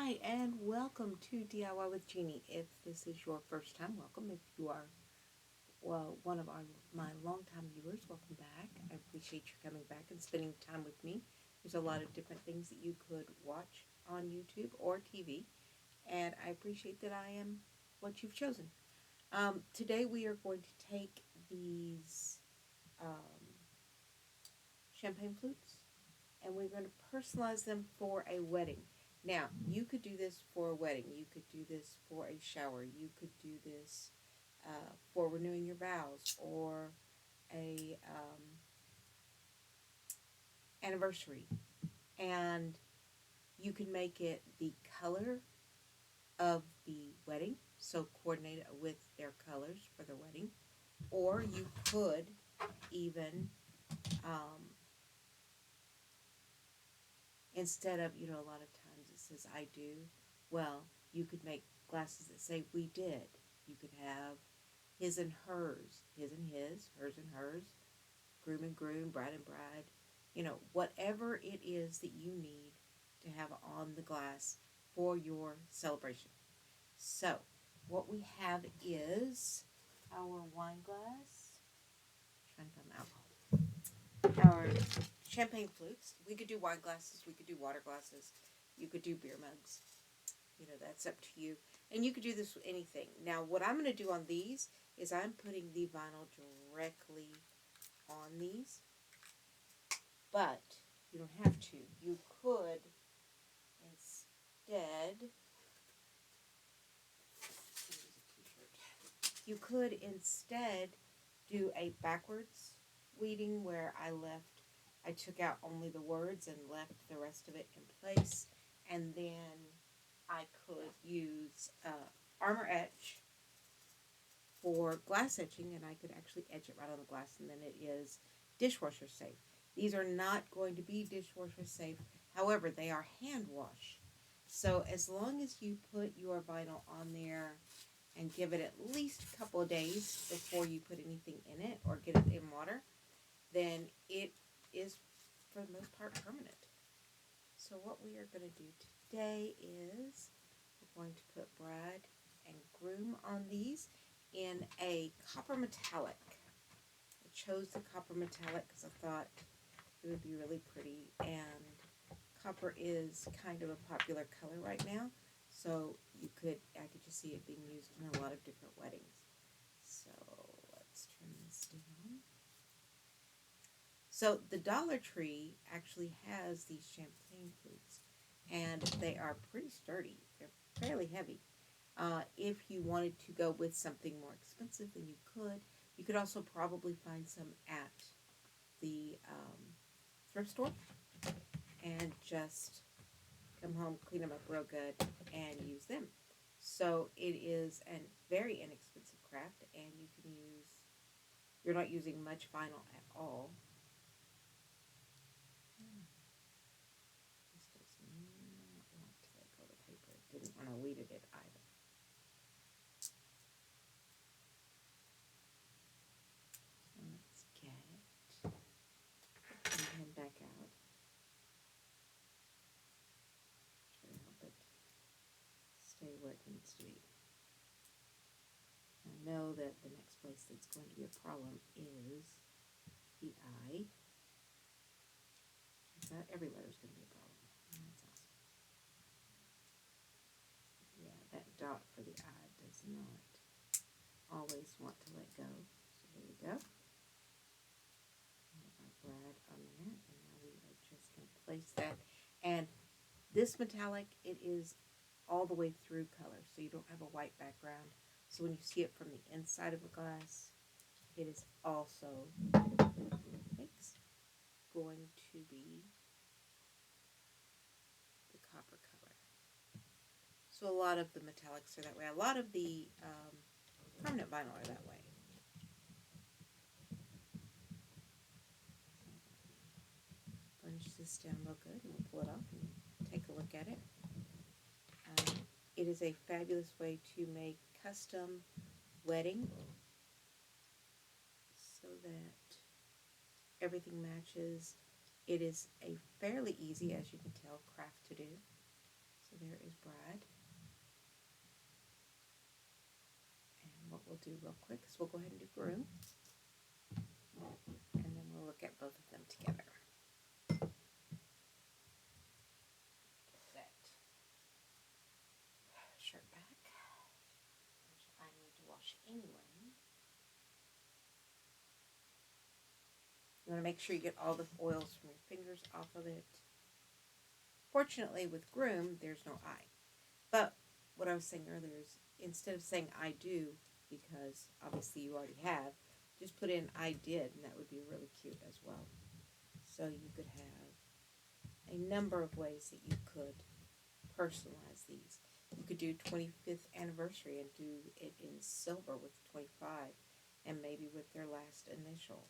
Hi, and welcome to DIY with Jeannie. If this is your first time, welcome. If you are one of my longtime viewers, welcome back. I appreciate you coming back and spending time with me. There's a lot of different things that you could watch on YouTube or TV, and I appreciate that I am what you've chosen. Today we are going to take these champagne flutes and we're going to personalize them for a wedding. Now, you could do this for a wedding. You could do this for a shower. You could do this for renewing your vows or a anniversary. And you can make it the color of the wedding, so coordinate it with their colors for the wedding. Or you could even, instead of, a lot of times it says I do, well, you could make glasses that say we did. You could have his and hers, his and his, hers and hers, groom and groom, bride and bride, whatever it is that you need to have on the glass for your celebration. So, what we have is our wine glass, trying to find alcohol, our champagne flutes. We could do wine glasses, we could do water glasses, you could do beer mugs. That's up to you. And you could do this with anything. Now, what I'm going to do on these is I'm putting the vinyl directly on these. But you don't have to. You could instead, do a backwards weeding where I took out only the words and left the rest of it in place. And then I could use armor etch for glass etching, and I could actually etch it right on the glass, and then it is dishwasher safe. These are not going to be dishwasher safe. However, they are hand wash. So as long as you put your vinyl on there and give it at least a couple of days before you put anything in it or get it in water, then it is, for the most part, permanent. So what we are going to do today is we're going to put bride and groom on these in a copper metallic. I chose the copper metallic because I thought it would be really pretty, and copper is kind of a popular color right now, so I could just see it being used in a lot of different weddings. So let's turn this down. So the Dollar Tree actually has these champagne flutes, and they are pretty sturdy. They're fairly heavy. If you wanted to go with something more expensive, then you could. You could also probably find some at the thrift store and just come home, clean them up real good, and use them. So it is a very inexpensive craft, and you're not using much vinyl at all. This does not want to let go of the paper. It didn't want to weed it either. So let's put the pen back out. Try to help it stay where it needs to be. I know that the next place that's going to be a problem is the I. Every letter is going to be a problem. That's awesome. Yeah, that dot for the I does not always want to let go. So there we go. We have our bride on there, and now we are just going to place that. And this metallic, it is all the way through color, so you don't have a white background. So when you see it from the inside of a glass, it is also going to be the copper color. So a lot of the metallics are that way. A lot of the permanent vinyl are that way. Burnish this down real good, and we'll pull it off and take a look at it. It is a fabulous way to make custom wedding so that everything matches. It is a fairly easy, as you can tell, craft to do. So there is Bride. And what we'll do real quick is we'll go ahead and do Groom. And then we'll look at both of them together. Get that shirt back, which I need to wash anyway. You want to make sure you get all the oils from your fingers off of it. Fortunately, with Groom, there's no I. But what I was saying earlier is instead of saying I do, because obviously you already have, just put in I did, and that would be really cute as well. So you could have a number of ways that you could personalize these. You could do 25th anniversary and do it in silver with 25 and maybe with their last initial.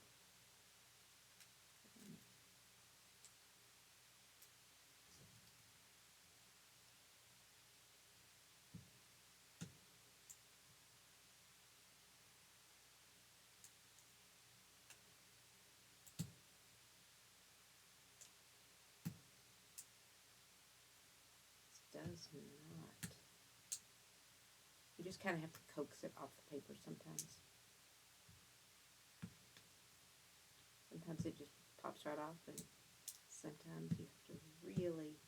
Does not. You just kind of have to coax it off the paper sometimes. Sometimes it just pops right off, and sometimes you have to really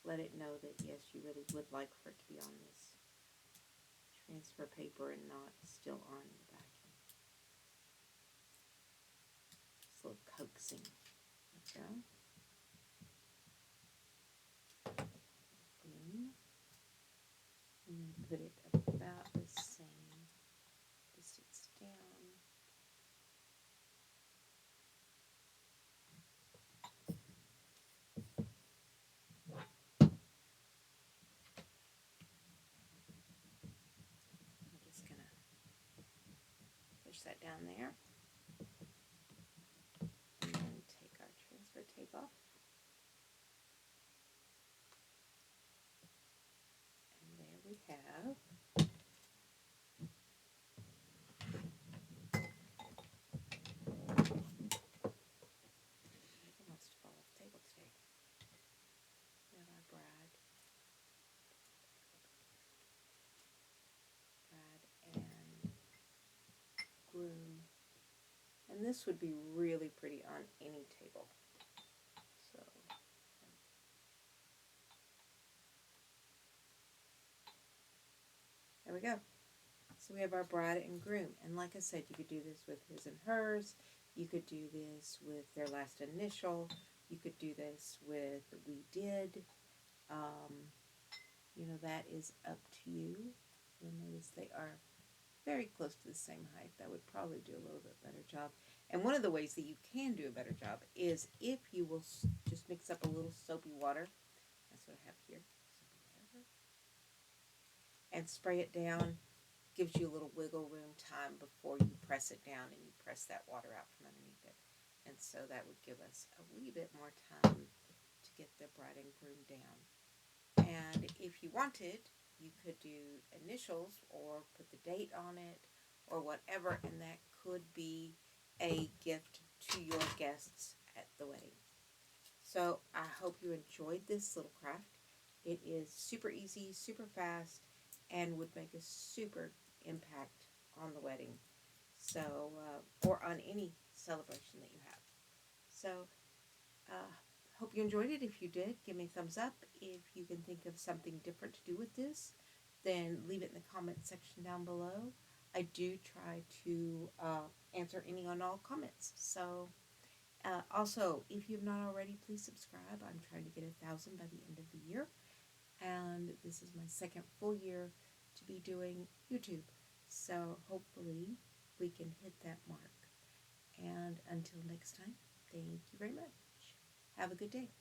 let it know that yes, you really would like for it to be on this transfer paper and not still on the backing. Just a little coaxing. There we go. Boom. And then put it about the same distance down. I'm just going to push that down there. And then take our transfer tape off. And there we have wants to fall off the table today. We have our Bride and Groom. And this would be really pretty on any table. So there we go. So we have our Bride and Groom. And like I said, you could do this with his and hers. You could do this with their last initial. You could do this with we did. You know, that is up to you. You'll notice they are very close to the same height. That would probably do a little bit better job. And one of the ways that you can do a better job is if you will just mix up a little soapy water. That's what I have here, soapy water. And spray it down. Gives you a little wiggle room time before you press it down and you press that water out from underneath it. And so that would give us a wee bit more time to get the Bride and Groom down. And if you wanted, you could do initials or put the date on it or whatever, and that could be a gift to your guests at the wedding. So I hope you enjoyed this little craft. It is super easy, super fast, and would make a super impact on the wedding. So, or on any celebration that you have. So, hope you enjoyed it. If you did, give me a thumbs up. If you can think of something different to do with this, then leave it in the comment section down below. I do try to answer any and all comments. So, also, if you've not already, please subscribe. I'm trying to get 1,000 by the end of the year. And this is my second full year to be doing YouTube. So hopefully we can hit that mark. And until next time, thank you very much. Have a good day.